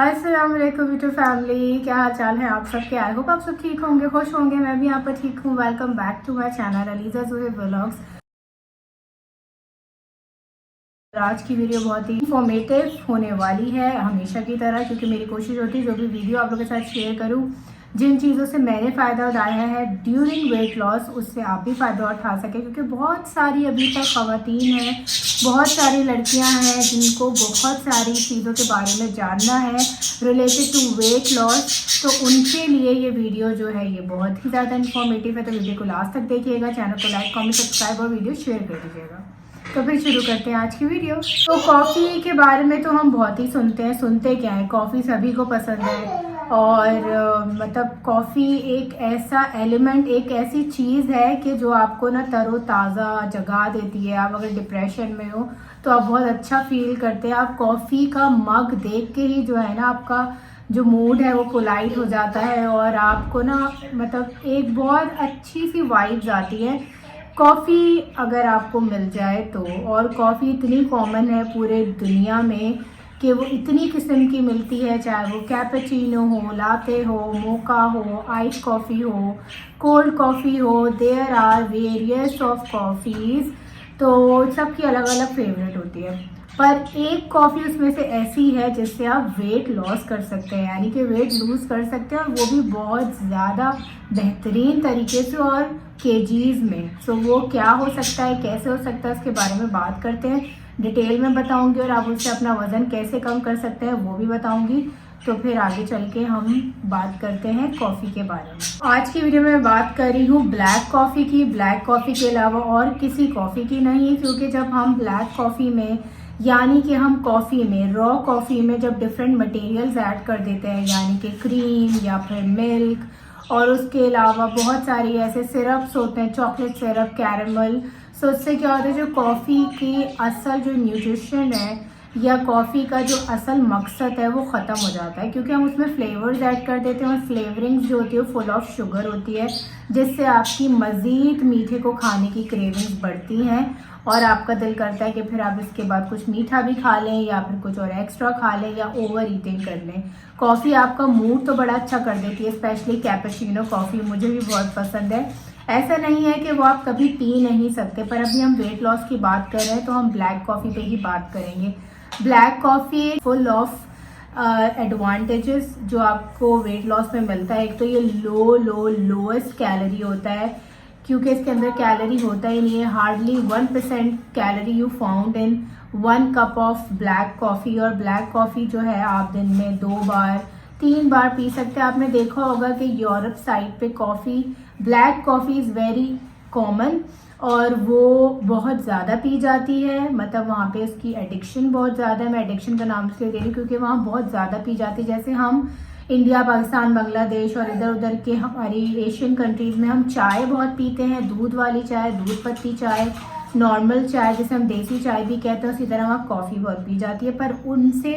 अस्सलाम वालेकुम YouTube family, क्या हाल चाल है आप सबके। आई होप आप सब ठीक होंगे, खुश होंगे। मैं भी यहाँ पर ठीक हूँ। Welcome back to my channel Aliza Zuhaib vlogs. आज की वीडियो बहुत ही इंफॉर्मेटिव होने वाली है हमेशा की तरह, क्योंकि मेरी कोशिश होती है जो भी वीडियो आप लोगों के साथ शेयर करूँ, जिन चीज़ों से मैंने फ़ायदा उठाया है ड्यूरिंग वेट लॉस, उससे आप भी फ़ायदा उठा सकें। क्योंकि बहुत सारी अभी तक ख़वातीन हैं, बहुत सारी लड़कियां हैं जिनको बहुत सारी चीज़ों के बारे में जानना है रिलेटेड टू वेट लॉस। तो उनके लिए ये वीडियो जो है ये बहुत ही ज़्यादा इन्फॉर्मेटिव है। तो वीडियो को लास्ट तक देखिएगा, चैनल को लाइक कमेंट सब्सक्राइब और वीडियो शेयर कर दीजिएगा। तो फिर शुरू करते हैं आज की वीडियो। तो कॉफ़ी के बारे में तो हम बहुत ही सुनते हैं। सुनते क्या है, कॉफ़ी सभी को पसंद है। और मतलब कॉफ़ी एक ऐसा एलिमेंट, एक ऐसी चीज़ है कि जो आपको ना तरोताज़ा जगा देती है। आप अगर डिप्रेशन में हो तो आप बहुत अच्छा फील करते हैं। आप कॉफ़ी का मग देख के ही जो है ना, आपका जो मूड है वो पोलाइट हो जाता है और आपको ना मतलब एक बहुत अच्छी सी वाइब्स आती है कॉफ़ी अगर आपको मिल जाए तो। और कॉफ़ी इतनी कॉमन है पूरे दुनिया में कि वो इतनी किस्म की मिलती है, चाहे वो कैपेचिनो हो, लाते हो, मोका हो, आइस कॉफ़ी हो, कोल्ड कॉफ़ी हो। There are various of coffees. तो सबकी अलग अलग फेवरेट होती है, पर एक कॉफ़ी उसमें से ऐसी है जिससे आप वेट लॉस कर सकते हैं, यानी कि वेट लूज़ कर सकते हैं, और वो भी बहुत ज़्यादा बेहतरीन तरीके से और केजीज़ में। सो वो क्या हो सकता है, कैसे हो सकता है, उसके बारे में बात करते हैं। डिटेल में बताऊंगी और आप उससे अपना वज़न कैसे कम कर सकते हैं वो भी बताऊंगी। तो फिर आगे चल के हम बात करते हैं कॉफ़ी के बारे में। आज की वीडियो में मैं बात कर रही हूँ ब्लैक कॉफ़ी की। ब्लैक कॉफ़ी के अलावा और किसी कॉफ़ी की नहीं, क्योंकि जब हम ब्लैक कॉफ़ी में, यानी कि हम कॉफ़ी में, रॉ कॉफ़ी में जब डिफरेंट मटेरियल्स ऐड कर देते हैं, यानी कि क्रीम या फिर मिल्क, और उसके अलावा बहुत सारी ऐसे सिरप्स होते हैं, चॉकलेट सिरप, कैरेमल। सो उससे क्या होता है, जो कॉफ़ी की असल जो न्यूट्रिशन है या कॉफ़ी का जो असल मकसद है वो ख़त्म हो जाता है, क्योंकि हम उसमें फ्लेवर्स ऐड कर देते हैं। और फ्लेवरिंग्स जो होती है वो फुल ऑफ शुगर होती है, जिससे आपकी मज़ीद मीठे को खाने की क्रेविंग्स बढ़ती हैं और आपका दिल करता है कि फिर आप इसके बाद कुछ मीठा भी खा लें या फिर कुछ और एक्स्ट्रा खा लें या ओवर ईटिंग कर लें। कॉफ़ी आपका मूड तो बड़ा अच्छा कर देती है, स्पेशली कैपेचिनो कॉफ़ी मुझे भी बहुत पसंद है। ऐसा नहीं है कि वो आप कभी पी नहीं सकते, पर अभी हम वेट लॉस की बात कर रहे हैं तो हम ब्लैक कॉफ़ी पे ही बात करेंगे। Black coffee full of advantages जो आपको वेट लॉस में मिलता है। एक तो ये लोएस्ट कैलोरी होता है, क्योंकि इसके अंदर कैलोरी होता ही नहीं है। Hardly 1% calorie you found in 1 cup of black coffee. और ब्लैक कॉफ़ी जो है आप दिन में 2 बार 3 बार पी सकते हैं। आपने देखा होगा कि यूरोप साइड पे coffee, black coffee is very common और वो बहुत ज़्यादा पी जाती है। मतलब वहाँ पे उसकी एडिक्शन बहुत ज़्यादा है। मैं एडिक्शन का नाम इसलिए दे रही हूँ क्योंकि वहाँ बहुत ज़्यादा पी जाती है। जैसे हम इंडिया, पाकिस्तान, बांग्लादेश और इधर उधर के हमारी एशियन कंट्रीज़ में हम चाय बहुत पीते हैं, दूध वाली चाय, दूध पत्ती चाय, नॉर्मल चाय जिसे हम देसी चाय भी कहते हैं। उसी तरह वहाँ कॉफ़ी बहुत पी जाती है, पर उनसे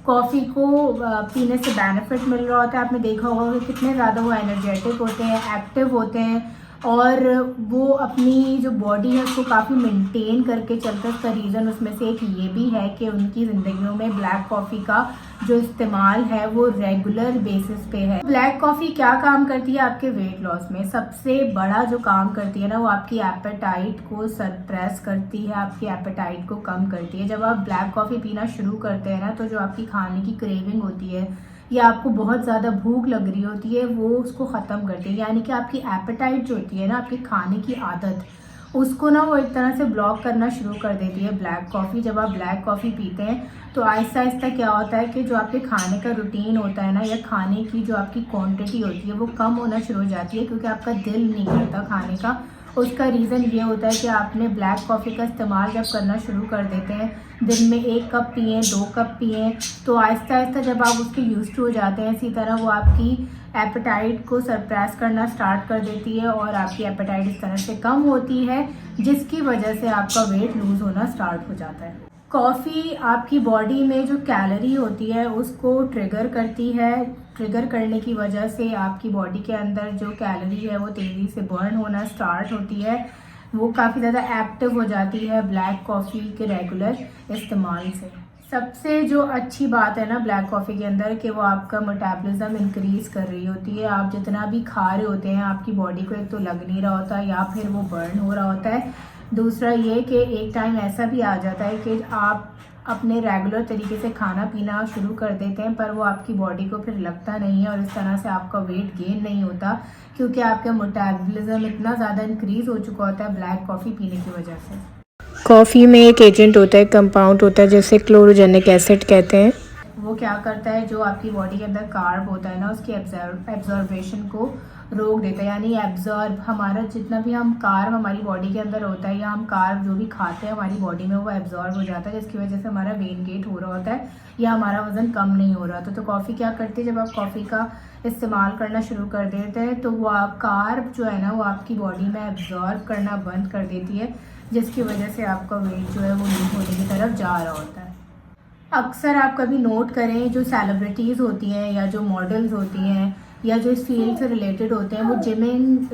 कॉफ़ी को पीने से बेनिफिट मिल रहा होता है। आपने देखा होगा कि कितने ज़्यादा वो एनर्जेटिक होते हैं, एक्टिव होते हैं, और वो अपनी जो बॉडी है उसको काफ़ी मेंटेन करके चलते हैं। उसका रीज़न उसमें से एक ये भी है कि उनकी ज़िंदगियों में ब्लैक कॉफ़ी का जो इस्तेमाल है वो रेगुलर बेसिस पे है। ब्लैक कॉफ़ी क्या काम करती है आपके वेट लॉस में? सबसे बड़ा जो काम करती है ना, वो आपकी एपेटाइट को सप्रेस करती है, आपकी एपेटाइट को कम करती है। जब आप ब्लैक कॉफ़ी पीना शुरू करते हैं ना, तो जो आपकी खाने की क्रेविंग होती है या आपको बहुत ज़्यादा भूख लग रही होती है, वो उसको ख़त्म करती है। यानी कि आपकी एपेटाइट जो होती है ना, आपकी खाने की आदत, उसको ना वो एक तरह से ब्लॉक करना शुरू कर देती है ब्लैक कॉफ़ी। जब आप ब्लैक कॉफ़ी पीते हैं तो आहिस्ता आहिस्ता क्या होता है कि जो आपके खाने का रूटीन होता है ना, या खाने की जो आपकी क्वांटिटी होती है वो कम होना शुरू हो जाती है, क्योंकि आपका दिल नहीं करता खाने का। उसका रीज़न ये होता है कि आपने ब्लैक कॉफ़ी का इस्तेमाल जब करना शुरू कर देते हैं, दिन में 1 कप पिएँ, 2 कप पिएँ, तो आहिस्ता आहिस्ता जब आप उसके यूज्ड हो जाते हैं, इसी तरह वो आपकी एपेटाइट को सरप्रेस करना स्टार्ट कर देती है और आपकी एपेटाइट इस तरह से कम होती है, जिसकी वजह से आपका वेट लूज़ होना स्टार्ट हो जाता है। कॉफ़ी आपकी बॉडी में जो कैलोरी होती है उसको ट्रिगर करती है। ट्रिगर करने की वजह से आपकी बॉडी के अंदर जो कैलोरी है वो तेज़ी से बर्न होना स्टार्ट होती है, वो काफ़ी ज़्यादा एक्टिव हो जाती है ब्लैक कॉफ़ी के रेगुलर इस्तेमाल से। सबसे जो अच्छी बात है ना ब्लैक कॉफ़ी के अंदर कि वो आपका मेटाबॉलिज्म इंक्रीज़ कर रही होती है। आप जितना भी खा रहे होते हैं आपकी बॉडी को एक तो लग नहीं रहा होता या फिर वो बर्न हो रहा होता है। दूसरा ये कि एक टाइम ऐसा भी आ जाता है कि आप अपने रेगुलर तरीके से खाना पीना शुरू कर देते हैं पर वो आपकी बॉडी को फिर लगता नहीं है और इस तरह से आपका वेट गेन नहीं होता, क्योंकि आपका मेटाबॉलिज्म इतना ज़्यादा इंक्रीज़ हो चुका होता है ब्लैक कॉफ़ी पीने की वजह से। कॉफ़ी में एक एजेंट होता है, कंपाउंड होता है, जैसे क्लोरोजेनिक एसिड कहते हैं। वो क्या करता है, जो आपकी बॉडी के अंदर कार्ब होता है ना उसकी एब्जॉर्बेशन को रोक देता है। यानी एब्जॉर्ब हमारा जितना भी हम कार्ब हमारी बॉडी के अंदर होता है या हम कार्ब जो भी खाते हैं हमारी बॉडी में वो एब्जॉर्ब हो जाता है, जिसकी वजह से हमारा वेट गेन हो रहा होता है या हमारा वज़न कम नहीं हो रहा। तो कॉफ़ी क्या करती है, जब आप कॉफ़ी का इस्तेमाल करना शुरू कर देते हैं तो वो आप कार्ब जो है ना वो आपकी बॉडी में एब्जॉर्ब करना बंद कर देती है, जिसकी वजह से आपका वेट जो है वो लूज होने की तरफ जा रहा होता है। अक्सर आप कभी नोट करें जो सेलिब्रिटीज़ होती हैं या जो मॉडल्स होती हैं या जो इस फील्ड से रिलेटेड होते हैं वो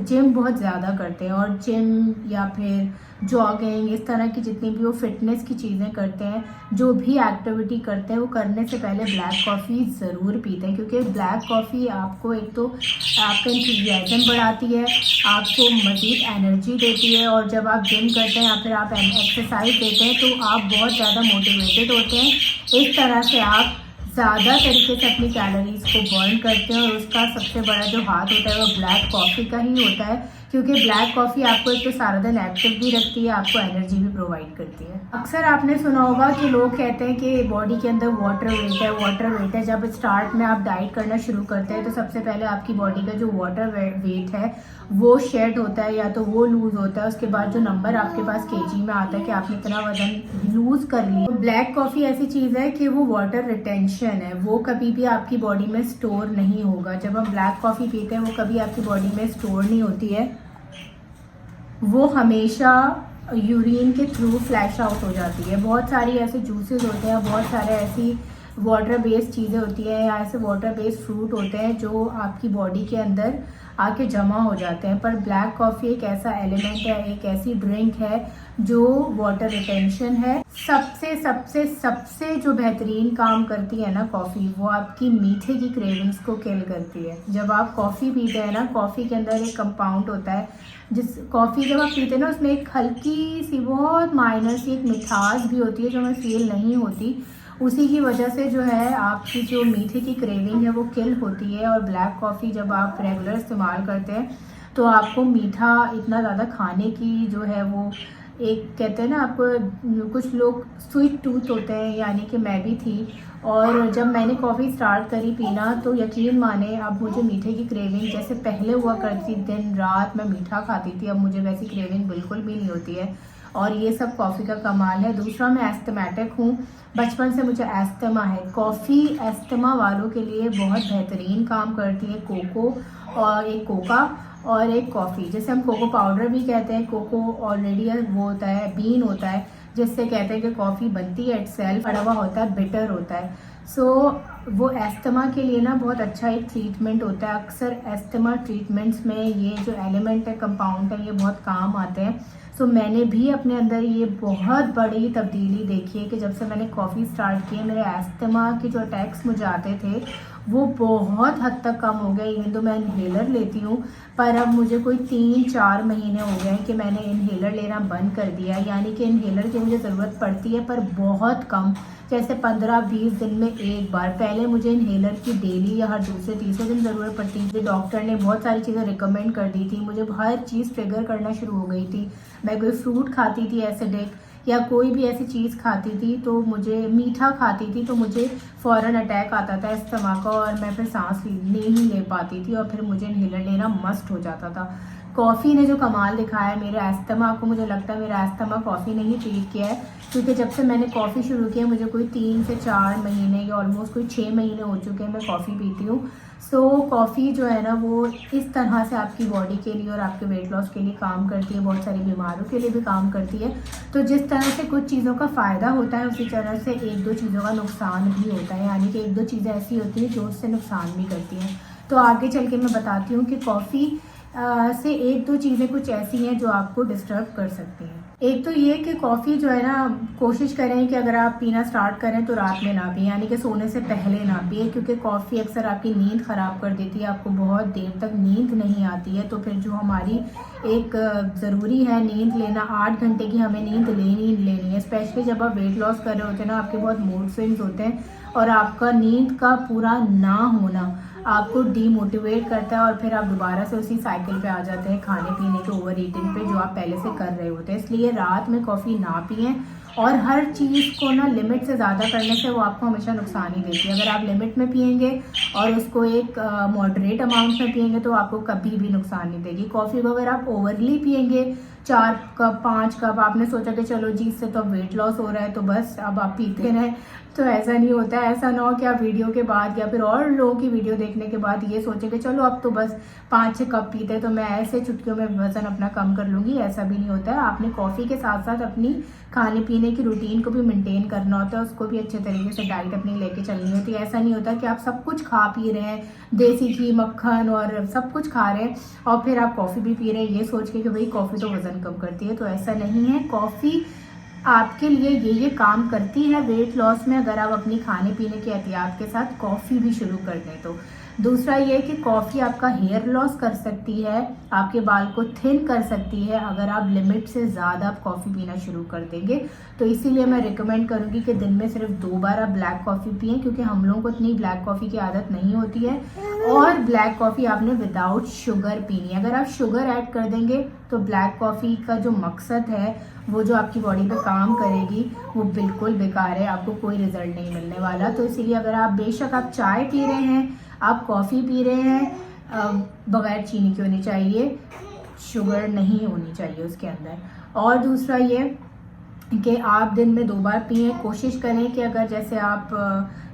जिम बहुत ज़्यादा करते हैं, और जिम या फिर जॉगिंग इस तरह की जितनी भी वो फिटनेस की चीज़ें करते हैं, जो भी एक्टिविटी करते हैं वो करने से पहले ब्लैक कॉफ़ी ज़रूर पीते हैं, क्योंकि ब्लैक कॉफ़ी आपको एक तो आपका इंथुजियाज़म बढ़ाती है, आपको मज़ीद एनर्जी देती है, और जब आप जिम करते हैं या फिर आप एक्सरसाइज देते हैं तो आप बहुत ज़्यादा मोटिवेटेड होते हैं। इस तरह से आप ज़्यादा तरीके से अपनी कैलोरीज़ को बर्न करते हैं, और उसका सबसे बड़ा जो हाथ होता है वो ब्लैक कॉफ़ी का ही होता है, क्योंकि ब्लैक कॉफ़ी आपको एक तो सारा दिन एक्टिव भी रखती है, आपको एनर्जी भी प्रोवाइड करती है। अक्सर आपने सुना होगा कि लोग कहते हैं कि बॉडी के अंदर वाटर वेट है, वाटर वेट है। जब स्टार्ट में आप डाइट करना शुरू करते हैं तो सबसे पहले आपकी बॉडी का जो वाटर वेट है वो शेड होता है या तो वो लूज़ होता है। उसके बाद जो नंबर आपके पास केजी में आता है कि आपने इतना वजन लूज़ कर लिया। तो ब्लैक कॉफ़ी ऐसी चीज़ है कि वो वाटर रिटेंशन है, वो कभी भी आपकी बॉडी में स्टोर नहीं होगा। जब हम ब्लैक कॉफ़ी पीते हैं वो कभी आपकी बॉडी में स्टोर नहीं होती है, वो हमेशा यूरिन के थ्रू फ्लैश आउट हो जाती है। बहुत सारी ऐसे जूसेस होते हैं, बहुत सारे ऐसी वाटर बेस्ड चीज़ें होती हैं या ऐसे वाटर बेस्ड फ्रूट होते हैं जो आपकी बॉडी के अंदर आके जमा हो जाते हैं, पर ब्लैक कॉफ़ी एक ऐसा एलिमेंट है, एक ऐसी ड्रिंक है जो वाटर रिटेंशन है। सबसे सबसे सबसे जो बेहतरीन काम करती है ना कॉफ़ी, वो आपकी मीठे की क्रेविंग्स को किल करती है। जब आप कॉफ़ी पीते हैं ना, कॉफ़ी के अंदर एक कंपाउंड होता है जिस कॉफ़ी जब आप पीते हैं ना उसमें एक हल्की सी बहुत माइनर सी एक मिठास भी होती है जो हमें फील नहीं होती। उसी की वजह से जो है आपकी जो मीठे की क्रेविंग है वो किल होती है। और ब्लैक कॉफ़ी जब आप रेगुलर इस्तेमाल करते हैं तो आपको मीठा इतना ज़्यादा खाने की जो है वो एक कहते हैं ना, आपको कुछ लोग स्वीट टूथ होते हैं, यानी कि मैं भी थी। और जब मैंने कॉफ़ी स्टार्ट करी पीना तो यकीन माने अब मुझे मीठे की क्रेविंग जैसे पहले हुआ करती, दिन रात मैं मीठा खाती थी, अब मुझे वैसी क्रेविंग बिल्कुल भी नहीं होती है। और ये सब कॉफ़ी का कमाल है। दूसरा, मैं एस्थमेटिक हूँ, बचपन से मुझे एस्थमा है। कॉफ़ी एस्थमा वालों के लिए बहुत बेहतरीन काम करती है। कोको और एक कोका और एक कॉफ़ी, जैसे हम कोको पाउडर भी कहते हैं। कोको ऑलरेडी वो होता है, बीन होता है, जिससे कहते हैं कि कॉफ़ी बनती है इटसेल्फ, कड़वा होता है, बिटर होता है। सो वो एस्थमा के लिए ना बहुत अच्छा एक ट्रीटमेंट होता है। अक्सर एस्थमा ट्रीटमेंट्स में ये जो एलिमेंट है, कंपाउंड है, ये बहुत काम आते हैं। सो मैंने भी अपने अंदर ये बहुत बड़ी तब्दीली देखी है कि जब से मैंने कॉफ़ी स्टार्ट की है, मेरे एस्थमा के जो अटैक्स मुझे आते थे वो बहुत हद तक कम हो गए। इवन तो मैं इन्हेलर लेती हूँ, पर अब मुझे कोई 3-4 महीने हो गए कि मैंने इन्हेलर लेना बंद कर दिया। यानी कि इन्हेलर की मुझे ज़रूरत पड़ती है पर बहुत कम, जैसे 15-20 दिन में एक बार। पहले मुझे इन्हेलर की डेली या हर दूसरे तीसरे दिन ज़रूरत पड़ती थी। डॉक्टर ने बहुत सारी चीज़ें रिकमेंड कर दी थी, मुझे हर चीज़ ट्रिगर करना शुरू हो गई थी। मैं कोई फ्रूट खाती थी एसिडिक या कोई भी ऐसी चीज़ खाती थी तो मुझे मीठा खाती थी तो मुझे फ़ौरन अटैक आता था एस्थमा का, और मैं फिर सांस नहीं ले पाती थी और फिर मुझे इन्हेलर लेना मस्ट हो जाता था। कॉफ़ी ने जो कमाल दिखाया है मेरे एस्थमा को, मुझे लगता है मेरा एस्थमा कॉफ़ी ने ही ट्रीट किया है, क्योंकि जब से मैंने कॉफ़ी शुरू किया मुझे कोई 3 से 4 महीने या ऑलमोस्ट कोई 6 महीने हो चुके हैं मैं कॉफ़ी पीती हूँ। सो कॉफ़ी जो है ना वो इस तरह से आपकी बॉडी के लिए और आपके वेट लॉस के लिए काम करती है, बहुत सारी बीमारियों के लिए भी काम करती है। तो जिस तरह से कुछ चीज़ों का फ़ायदा होता है उसी तरह से 1-2 चीज़ों का नुकसान भी होता है, यानी कि 1-2 चीज़ें ऐसी होती हैं जो उससे नुकसान भी करती हैं। तो आगे चल के मैं बताती हूँ कि कॉफ़ी से 1-2 चीज़ें कुछ ऐसी हैं जो आपको डिस्टर्ब कर सकती हैं। एक तो ये कि कॉफ़ी जो है ना, कोशिश करें कि अगर आप पीना स्टार्ट करें तो रात में ना पिए, यानी कि सोने से पहले ना पिए, क्योंकि कॉफ़ी अक्सर आपकी नींद ख़राब कर देती है, आपको बहुत देर तक नींद नहीं आती है। तो फिर जो हमारी एक ज़रूरी है नींद लेना, 8 घंटे की हमें नींद लेनी है। स्पेशली जब आप वेट लॉस कर रहे होते हैं ना, आपके बहुत मूड स्विंग्स होते हैं और आपका नींद का पूरा ना होना आपको डीमोटिवेट करता है और फिर आप दोबारा से उसी साइकिल पे आ जाते हैं, खाने पीने के ओवर ईटिंग पे, जो आप पहले से कर रहे होते हैं। इसलिए रात में कॉफ़ी ना पिएं और हर चीज़ को ना लिमिट से ज़्यादा करने से वो आपको हमेशा नुकसान ही देती है। अगर आप लिमिट में पिएंगे और उसको एक मॉडरेट अमाउंट में पिएंगे तो आपको कभी भी नुकसान नहीं देगी। कॉफ़ी को अगर आप ओवरली पिएंगे, 4 कप 5 कप, आपने सोचा कि चलो जी इससे तो वेट लॉस हो रहा है तो बस अब आप पीते रहें, तो ऐसा नहीं होता है। ऐसा ना हो कि आप वीडियो के बाद या फिर और लोगों की वीडियो देखने के बाद ये सोचे कि चलो अब तो बस 5-6 कप पीते तो मैं ऐसे चुटकियों में वज़न अपना कम कर लूँगी। ऐसा भी नहीं होता है। आपने कॉफ़ी के साथ साथ अपनी खाने पीने की रूटीन को भी मेंटेन करना होता है, उसको भी अच्छे तरीके से डाइट अपनी लेके चलनी होती है। ऐसा नहीं होता कि आप सब कुछ खा पी रहे हैं, देसी घी मक्खन और सब कुछ खा रहे हैं और फिर आप कॉफ़ी भी पी रहे हैं ये सोच के कि भाई कॉफ़ी तो वज़न कम करती है। तो ऐसा नहीं है। कॉफ़ी आपके लिए ये काम करती है वेट लॉस में, अगर आप अपनी खाने पीने के एहतियात के साथ कॉफ़ी भी शुरू कर दें तो। दूसरा ये कि कॉफ़ी आपका हेयर लॉस कर सकती है, आपके बाल को थिन कर सकती है अगर आप लिमिट से ज़्यादा आप कॉफ़ी पीना शुरू कर देंगे। तो इसीलिए मैं रिकमेंड करूँगी कि दिन में सिर्फ 2 बार आप ब्लैक कॉफ़ी पिएँ, क्योंकि हम लोगों को इतनी ब्लैक कॉफ़ी की आदत नहीं होती है। और ब्लैक कॉफ़ी आपने विदाउट शुगर पीनी है। अगर आप शुगर ऐड कर देंगे तो ब्लैक कॉफ़ी का जो मकसद है, वो जो आपकी बॉडी पे काम करेगी, वो बिल्कुल बेकार है, आपको कोई रिजल्ट नहीं मिलने वाला। तो इसीलिए अगर आप बेशक आप चाय पी रहे हैं, आप कॉफ़ी पी रहे हैं, बगैर चीनी की होनी चाहिए, शुगर नहीं होनी चाहिए उसके अंदर। और दूसरा ये कि आप दिन में 2 बार पिएं। कोशिश करें कि अगर जैसे आप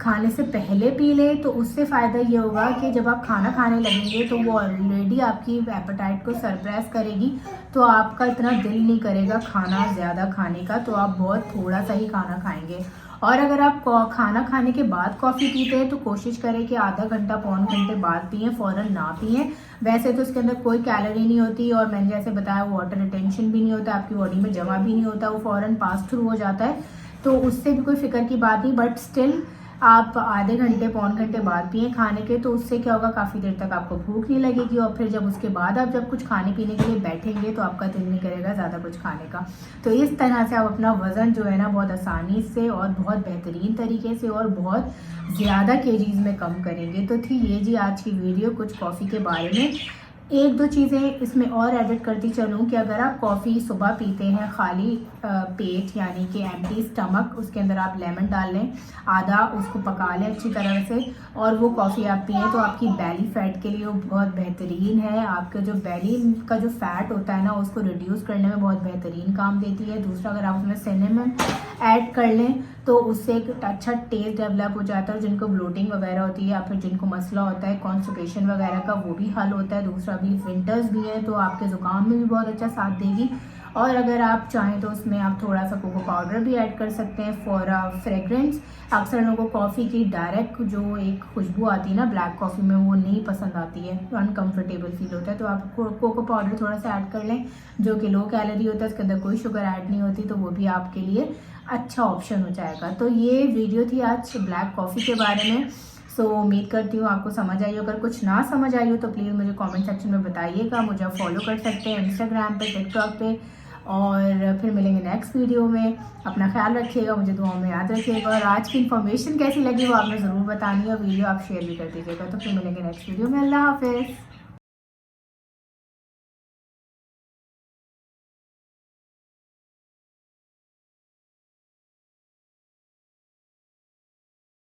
खाने से पहले पी लें तो उससे फ़ायदा ये होगा कि जब आप खाना खाने लगेंगे तो वो ऑलरेडी आपकी एपेटाइट को सरप्रेस करेगी, तो आपका इतना दिल नहीं करेगा खाना ज़्यादा खाने का, तो आप बहुत थोड़ा सा ही खाना खाएंगे। और अगर आप खाना खाने के बाद कॉफ़ी पीते हैं तो कोशिश करें कि आधा घंटा पौन घंटे बाद पिएं, फ़ौरन ना पिएं। वैसे तो इसके अंदर कोई कैलोरी नहीं होती और मैंने जैसे बताया वाटर रिटेंशन भी नहीं होता, आपकी बॉडी में जमा भी नहीं होता, वो फ़ौरन पास थ्रू हो जाता है, तो उससे भी कोई फ़िक्र की बात नहीं। बट स्टिल आप आधे घंटे पौन घंटे बाद पिएँ खाने के, तो उससे क्या होगा, काफ़ी देर तक आपको भूख नहीं लगेगी और फिर जब उसके बाद आप जब कुछ खाने पीने के लिए बैठेंगे तो आपका दिल नहीं करेगा ज़्यादा कुछ खाने का। तो इस तरह से आप अपना वज़न जो है ना बहुत आसानी से और बहुत बेहतरीन तरीके से और बहुत ज़्यादा केजीज़ में कम करेंगे। तो थी ये जी आज की वीडियो कुछ कॉफ़ी के बारे में। 1-2 चीज़ें इसमें और एडिट करती चलूँ कि अगर आप कॉफ़ी सुबह पीते हैं खाली पेट, यानी कि एम्प्टी स्टमक, उसके अंदर आप लेमन डाल लें, आधा उसको पका लें अच्छी तरह से और वो कॉफ़ी आप पिएँ तो आपकी बेली फ़ैट के लिए वो बहुत बेहतरीन है। आपका जो बेली का जो फ़ैट होता है ना, उसको रिड्यूस करने में बहुत बेहतरीन काम देती है। दूसरा, अगर आप उसमें सिनेमन ऐड कर लें तो उससे एक अच्छा टेस्ट डेवलप हो जाता है। जिनको ब्लोटिंग वगैरह होती है या फिर जिनको मसला होता है कॉन्स्टिपेशन वगैरह का, वो भी हल होता है। दूसरा, अभी विंटर्स भी हैं तो आपके ज़ुकाम में भी बहुत अच्छा साथ देगी। और अगर आप चाहें तो उसमें आप थोड़ा सा कोको पाउडर भी ऐड कर सकते हैं फॉर फ्रेगरेंस। अक्सर लोगों को कॉफ़ी की डायरेक्ट जो एक खुशबू आती है ना ब्लैक कॉफ़ी में, वो नहीं पसंद आती है, अनकम्फर्टेबल फील होता है, तो आप कोको पाउडर थोड़ा सा ऐड कर लें जो कि लो कैलोरी होता है, इसके अंदर कोई शुगर ऐड नहीं होती, तो वो भी आपके लिए अच्छा ऑप्शन हो जाएगा। तो ये वीडियो थी आज ब्लैक कॉफ़ी के बारे में। सो उम्मीद करती हूँ आपको समझ आई हो। अगर कुछ ना समझ आई हो तो प्लीज़ मुझे कमेंट सेक्शन में बताइएगा। मुझे आप फॉलो कर सकते हैं इंस्टाग्राम पे, टिकटॉक पे, और फिर मिलेंगे नेक्स्ट वीडियो में। अपना ख्याल रखिएगा, मुझे दुआओं में याद रखिएगा और आज की इन्फॉर्मेशन कैसी लगी वो आपने ज़रूर बतानी है और वीडियो आप शेयर भी कर दीजिएगा। तो फिर मिलेंगे नेक्स्ट वीडियो में। अल्लाह हाफिज़।